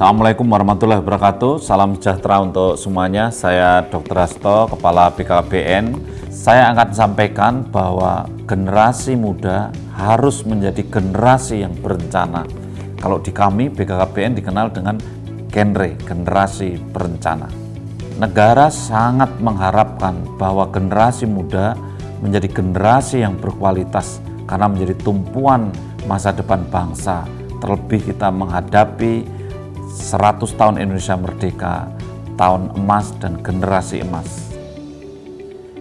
Assalamualaikum warahmatullahi wabarakatuh. Salam sejahtera untuk semuanya. Saya Dr. Hasto, Kepala BKKBN. Saya akan sampaikan bahwa generasi muda harus menjadi generasi yang berencana. Kalau di kami BKKBN dikenal dengan generasi berencana. Negara sangat mengharapkan bahwa generasi muda menjadi generasi yang berkualitas karena menjadi tumpuan masa depan bangsa. Terlebih kita menghadapi 100 tahun Indonesia Merdeka, tahun emas dan generasi emas.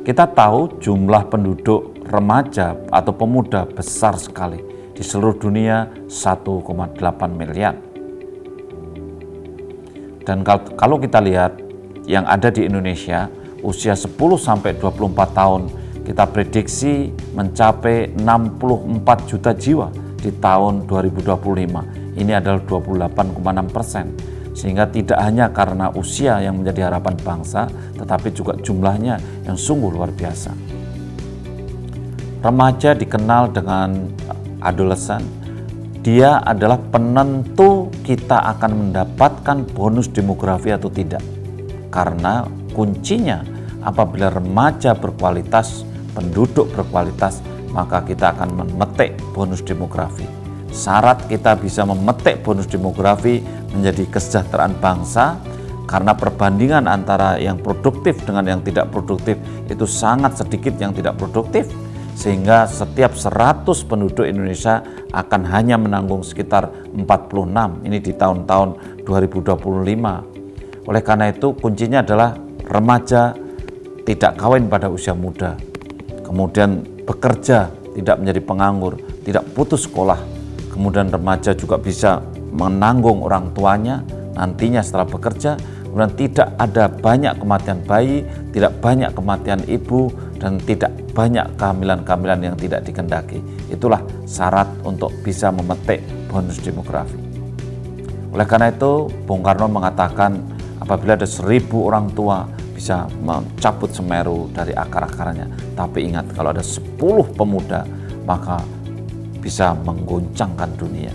Kita tahu jumlah penduduk remaja atau pemuda besar sekali. Di seluruh dunia 1,8 miliar. Dan kalau kita lihat yang ada di Indonesia, usia 10-24 tahun, kita prediksi mencapai 64 juta jiwa di tahun 2025. Ini adalah 28,6%. Sehingga tidak hanya karena usia yang menjadi harapan bangsa, tetapi juga jumlahnya yang sungguh luar biasa. Remaja dikenal dengan adolescent. Dia adalah penentu kita akan mendapatkan bonus demografi atau tidak. Karena kuncinya apabila remaja berkualitas, penduduk berkualitas, maka kita akan memetik bonus demografi. Syarat kita bisa memetik bonus demografi menjadi kesejahteraan bangsa karena perbandingan antara yang produktif dengan yang tidak produktif itu sangat sedikit yang tidak produktif, sehingga setiap 100 penduduk Indonesia akan hanya menanggung sekitar 46. Ini di tahun-tahun 2025. Oleh karena itu kuncinya adalah remaja tidak kawin pada usia muda, kemudian bekerja, tidak menjadi penganggur, tidak putus sekolah. Kemudian remaja juga bisa menanggung orang tuanya nantinya setelah bekerja. Kemudian tidak ada banyak kematian bayi, tidak banyak kematian ibu, dan tidak banyak kehamilan-kehamilan yang tidak dikehendaki. Itulah syarat untuk bisa memetik bonus demografi. Oleh karena itu, Bung Karno mengatakan apabila ada 1.000 orang tua bisa mencabut Semeru dari akar-akarnya. Tapi ingat, kalau ada 10 pemuda, maka bisa mengguncangkan dunia.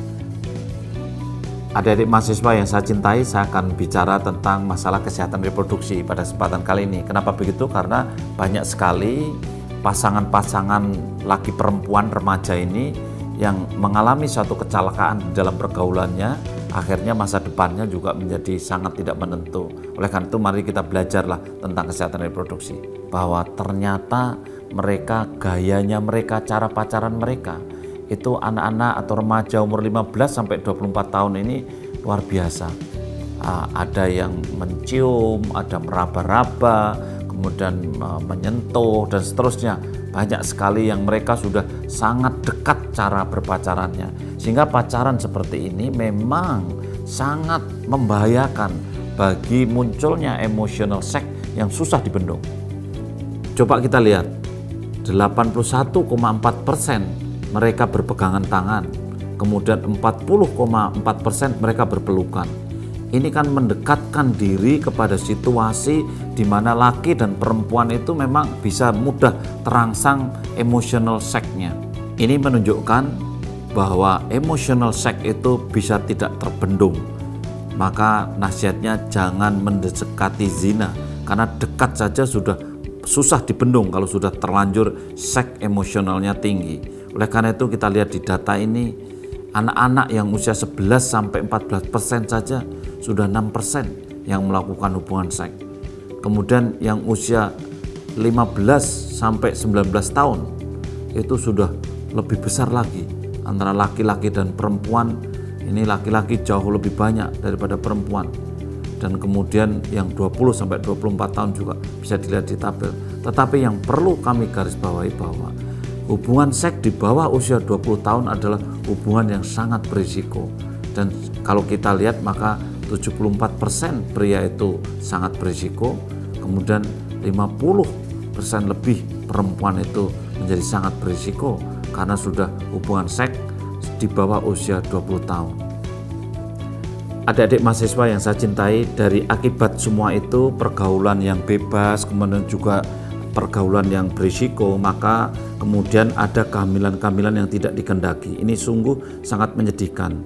Adik-adik mahasiswa yang saya cintai, saya akan bicara tentang masalah kesehatan reproduksi pada kesempatan kali ini. Kenapa begitu? Karena banyak sekali pasangan-pasangan laki perempuan remaja ini yang mengalami suatu kecelakaan dalam pergaulannya, akhirnya masa depannya juga menjadi sangat tidak menentu. Oleh karena itu mari kita belajarlah tentang kesehatan reproduksi. Bahwa ternyata mereka, gayanya mereka, cara pacaran mereka, itu anak-anak atau remaja umur 15-24 tahun ini luar biasa. Ada yang mencium, ada meraba-raba, kemudian menyentuh dan seterusnya. Banyak sekali yang mereka sudah sangat dekat cara berpacarannya. Sehingga pacaran seperti ini memang sangat membahayakan bagi munculnya emotional sex yang susah dibendung. Coba kita lihat, 81,4% mereka berpegangan tangan, kemudian 40,4% mereka berpelukan. Ini kan mendekatkan diri kepada situasi di mana laki dan perempuan itu memang bisa mudah terangsang emotional sex-nya. Ini menunjukkan bahwa emotional sex itu bisa tidak terbendung. Maka nasihatnya jangan mendekati zina, karena dekat saja sudah susah dibendung kalau sudah terlanjur seks emosionalnya tinggi. Oleh karena itu kita lihat di data ini, anak-anak yang usia 11-14% saja sudah 6% yang melakukan hubungan seks. Kemudian yang usia 15-19 tahun itu sudah lebih besar lagi. Antara laki-laki dan perempuan, ini laki-laki jauh lebih banyak daripada perempuan. Dan kemudian yang 20-24 tahun juga bisa dilihat di tabel. Tetapi yang perlu kami garis bawahi bahwa hubungan seks di bawah usia 20 tahun adalah hubungan yang sangat berisiko. Dan kalau kita lihat maka 74% pria itu sangat berisiko, kemudian 50% lebih perempuan itu menjadi sangat berisiko karena sudah hubungan seks di bawah usia 20 tahun. Adik-adik mahasiswa yang saya cintai, dari akibat semua itu pergaulan yang bebas, kemudian juga pergaulan yang berisiko, maka kemudian ada kehamilan-kehamilan yang tidak dikehendaki. Ini sungguh sangat menyedihkan.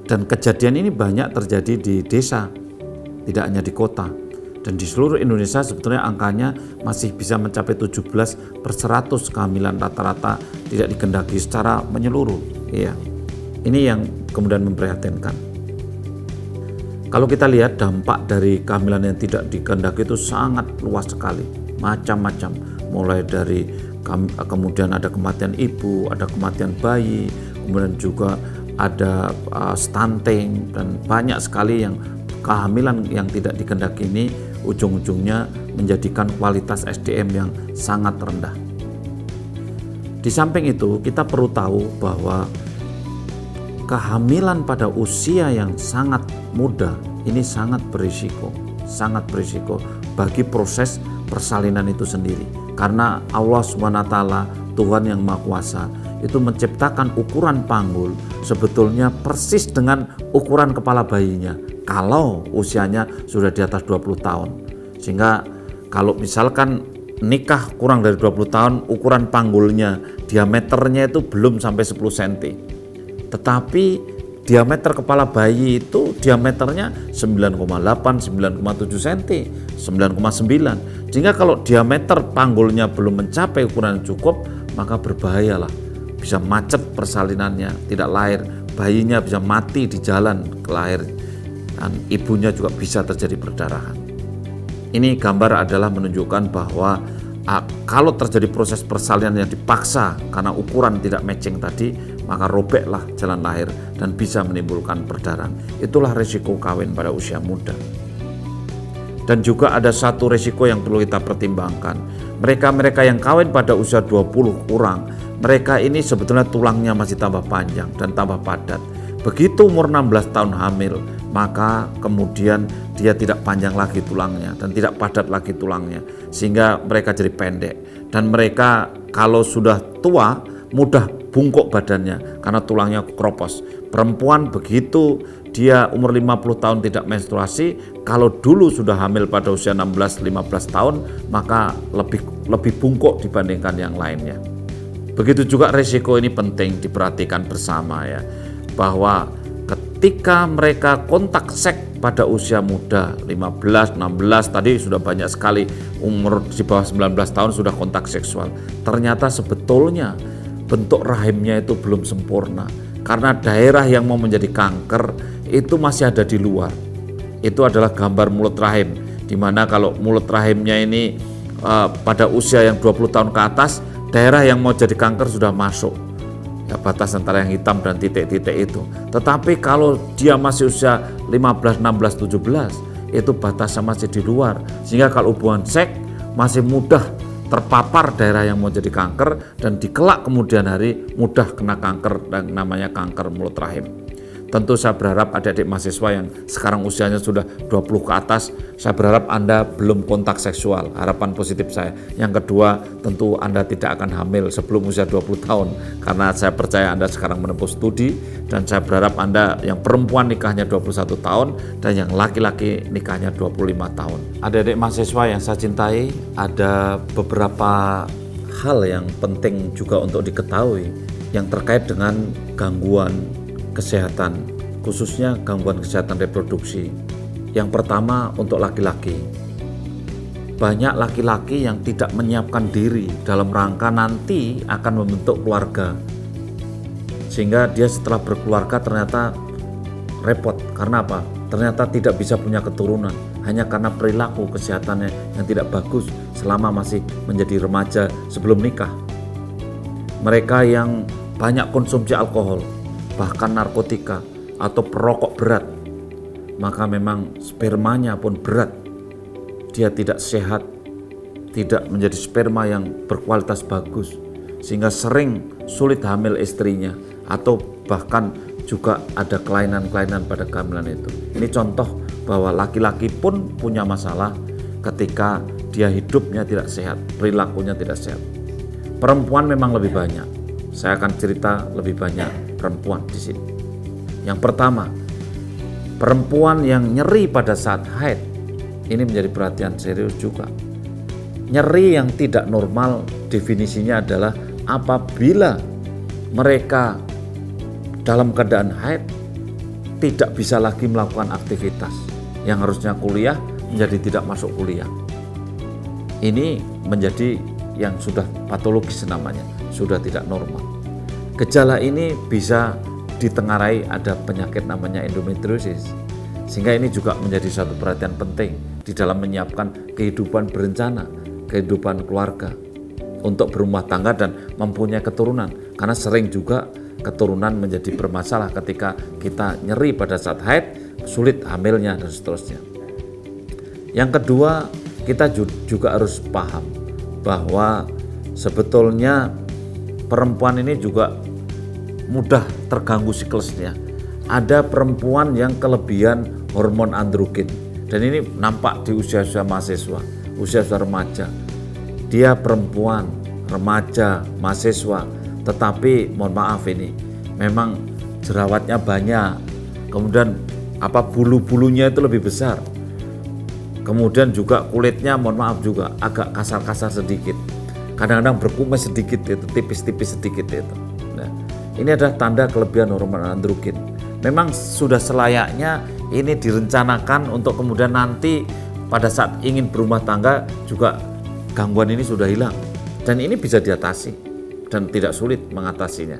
Dan kejadian ini banyak terjadi di desa, tidak hanya di kota. Dan di seluruh Indonesia sebetulnya angkanya masih bisa mencapai 17/100 kehamilan rata-rata tidak dikehendaki secara menyeluruh. Iya. Ini yang kemudian memprihatinkan. Kalau kita lihat dampak dari kehamilan yang tidak dikehendaki itu sangat luas sekali, macam-macam. Mulai dari kemudian ada kematian ibu, ada kematian bayi, kemudian juga ada stunting, dan banyak sekali yang kehamilan yang tidak dikehendaki ini ujung-ujungnya menjadikan kualitas SDM yang sangat rendah. Di samping itu, kita perlu tahu bahwa kehamilan pada usia yang sangat muda ini sangat berisiko bagi proses persalinan itu sendiri. Karena Allah SWT, Tuhan yang Maha Kuasa, itu menciptakan ukuran panggul sebetulnya persis dengan ukuran kepala bayinya kalau usianya sudah di atas 20 tahun. Sehingga kalau misalkan nikah kurang dari 20 tahun, ukuran panggulnya, diameternya itu belum sampai 10 cm. Tetapi diameter kepala bayi itu diameternya 9,8, 9,7 cm, 9,9. Sehingga kalau diameter panggulnya belum mencapai ukuran yang cukup, maka berbahayalah. Bisa macet persalinannya, tidak lahir, bayinya bisa mati di jalan kelahir, dan ibunya juga bisa terjadi perdarahan. Ini gambar adalah menunjukkan bahwa kalau terjadi proses persalinan yang dipaksa karena ukuran tidak matching tadi, maka robeklah jalan lahir dan bisa menimbulkan perdarahan. Itulah risiko kawin pada usia muda. Dan juga ada satu risiko yang perlu kita pertimbangkan. Mereka yang kawin pada usia 20 kurang, mereka ini sebetulnya tulangnya masih tambah panjang dan tambah padat. Begitu umur 16 tahun hamil, maka kemudian dia tidak panjang lagi tulangnya dan tidak padat lagi tulangnya, sehingga mereka jadi pendek. Dan mereka kalau sudah tua mudah bungkuk badannya karena tulangnya kropos. Perempuan begitu dia umur 50 tahun tidak menstruasi, kalau dulu sudah hamil pada usia 16-15 tahun, maka lebih bungkuk dibandingkan yang lainnya. Begitu juga risiko ini penting diperhatikan bersama ya, bahwa ketika mereka kontak seks pada usia muda, 15, 16, tadi sudah banyak sekali umur di bawah 19 tahun sudah kontak seksual. Ternyata sebetulnya bentuk rahimnya itu belum sempurna, karena daerah yang mau menjadi kanker itu masih ada di luar. Itu adalah gambar mulut rahim, dimana kalau mulut rahimnya ini pada usia yang 20 tahun ke atas, daerah yang mau jadi kanker sudah masuk. Ya, batas antara yang hitam dan titik-titik itu. Tetapi kalau dia masih usia 15, 16, 17, itu batasnya masih di luar. Sehingga kalau hubungan seks masih mudah terpapar daerah yang mau jadi kanker, dan dikelak kemudian hari mudah kena kanker dan namanya kanker mulut rahim. Tentu saya berharap adik-adik mahasiswa yang sekarang usianya sudah 20 ke atas, saya berharap Anda belum kontak seksual, harapan positif saya. Yang kedua, tentu Anda tidak akan hamil sebelum usia 20 tahun, karena saya percaya Anda sekarang menempuh studi, dan saya berharap Anda yang perempuan nikahnya 21 tahun, dan yang laki-laki nikahnya 25 tahun. Adik-adik mahasiswa yang saya cintai, ada beberapa hal yang penting juga untuk diketahui yang terkait dengan gangguan kesehatan, khususnya gangguan kesehatan reproduksi. Yang pertama untuk laki-laki. Banyak laki-laki yang tidak menyiapkan diri dalam rangka nanti akan membentuk keluarga, sehingga dia setelah berkeluarga ternyata repot. Karena apa? Ternyata tidak bisa punya keturunan hanya karena perilaku kesehatannya yang tidak bagus selama masih menjadi remaja sebelum nikah. Mereka yang banyak konsumsi alkohol, bahkan narkotika atau perokok berat, maka memang spermanya pun berat. Dia tidak sehat, tidak menjadi sperma yang berkualitas bagus, sehingga sering sulit hamil istrinya, atau bahkan juga ada kelainan-kelainan pada kehamilan itu. Ini contoh bahwa laki-laki pun punya masalah ketika dia hidupnya tidak sehat, perilakunya tidak sehat. Perempuan memang lebih banyak. Saya akan cerita lebih banyak perempuan di sini. Yang pertama, perempuan yang nyeri pada saat haid, ini menjadi perhatian serius juga. Nyeri yang tidak normal definisinya adalah apabila mereka dalam keadaan haid tidak bisa lagi melakukan aktivitas, yang harusnya kuliah menjadi tidak masuk kuliah. Ini menjadi yang sudah patologis namanya, sudah tidak normal. Gejala ini bisa ditengarai ada penyakit namanya endometriosis, sehingga ini juga menjadi satu perhatian penting di dalam menyiapkan kehidupan berencana, kehidupan keluarga, untuk berumah tangga dan mempunyai keturunan. Karena sering juga keturunan menjadi bermasalah ketika kita nyeri pada saat haid, sulit hamilnya dan seterusnya. Yang kedua, kita juga harus paham bahwa sebetulnya perempuan ini juga mudah terganggu siklusnya. Ada perempuan yang kelebihan hormon androgen, dan ini nampak di usia-usia mahasiswa, usia-usia remaja. Dia perempuan, remaja, mahasiswa, tetapi mohon maaf ini memang jerawatnya banyak, kemudian bulu-bulunya itu lebih besar, kemudian juga kulitnya mohon maaf juga agak kasar-kasar sedikit, kadang-kadang berkumis sedikit, itu tipis-tipis sedikit itu. Nah, ini adalah tanda kelebihan hormon androgen. Memang sudah selayaknya ini direncanakan untuk kemudian nanti pada saat ingin berumah tangga juga gangguan ini sudah hilang, dan ini bisa diatasi dan tidak sulit mengatasinya.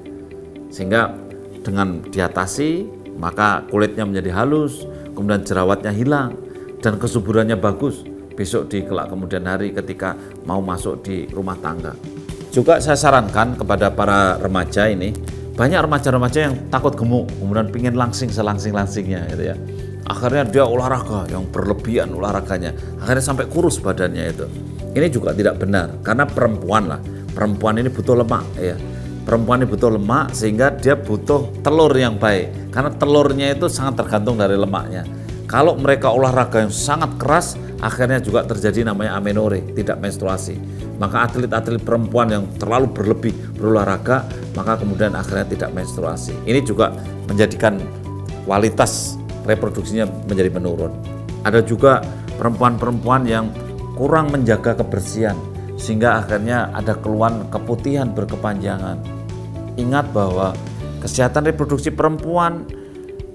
Sehingga dengan diatasi maka kulitnya menjadi halus, kemudian jerawatnya hilang dan kesuburannya bagus besok di kelak kemudian hari ketika mau masuk di rumah tangga. Juga saya sarankan kepada para remaja ini, banyak remaja-remaja yang takut gemuk, kemudian pingin langsing selangsing-langsingnya gitu ya. Akhirnya dia olahraga yang berlebihan olahraganya, akhirnya sampai kurus badannya itu. Ini juga tidak benar, karena perempuan ini butuh lemak ya. Perempuan ini butuh lemak sehingga dia butuh telur yang baik, karena telurnya itu sangat tergantung dari lemaknya. Kalau mereka olahraga yang sangat keras, akhirnya juga terjadi namanya amenore, tidak menstruasi. Maka atlet-atlet perempuan yang terlalu berlebih berolahraga, maka kemudian akhirnya tidak menstruasi. Ini juga menjadikan kualitas reproduksinya menjadi menurun. Ada juga perempuan-perempuan yang kurang menjaga kebersihan, sehingga akhirnya ada keluhan keputihan berkepanjangan. Ingat bahwa kesehatan reproduksi perempuan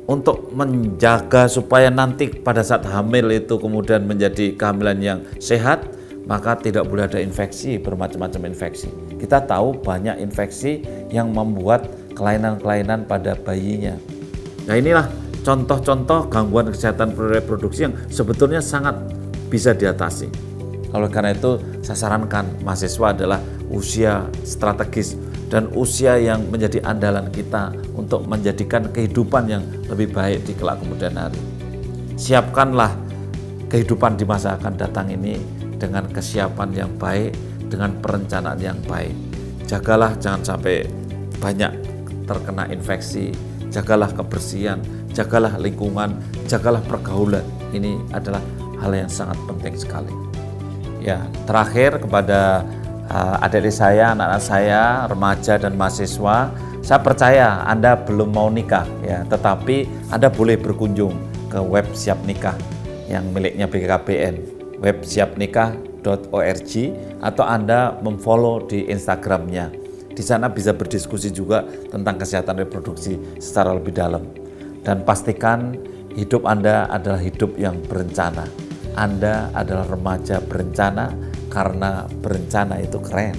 untuk menjaga supaya nanti pada saat hamil itu kemudian menjadi kehamilan yang sehat, maka tidak boleh ada infeksi, bermacam-macam infeksi. Kita tahu banyak infeksi yang membuat kelainan-kelainan pada bayinya. Nah, inilah contoh-contoh gangguan kesehatan reproduksi yang sebetulnya sangat bisa diatasi. Oleh karena itu, saya sarankan mahasiswa adalah usia strategis dan usia yang menjadi andalan kita untuk menjadikan kehidupan yang lebih baik di kelak kemudian hari. Siapkanlah kehidupan di masa akan datang ini dengan kesiapan yang baik, dengan perencanaan yang baik. Jagalah jangan sampai banyak terkena infeksi, jagalah kebersihan, jagalah lingkungan, jagalah pergaulan. Ini adalah hal yang sangat penting sekali. Ya, terakhir kepada adik-adik saya, anak-anak saya, remaja dan mahasiswa, saya percaya Anda belum mau nikah ya, tetapi Anda boleh berkunjung ke web Siap Nikah yang miliknya BKKBN, web siapnikah.org, atau Anda memfollow di Instagramnya. Di sana bisa berdiskusi juga tentang kesehatan reproduksi secara lebih dalam. Dan pastikan hidup Anda adalah hidup yang berencana. Anda adalah remaja berencana, karena berencana itu keren.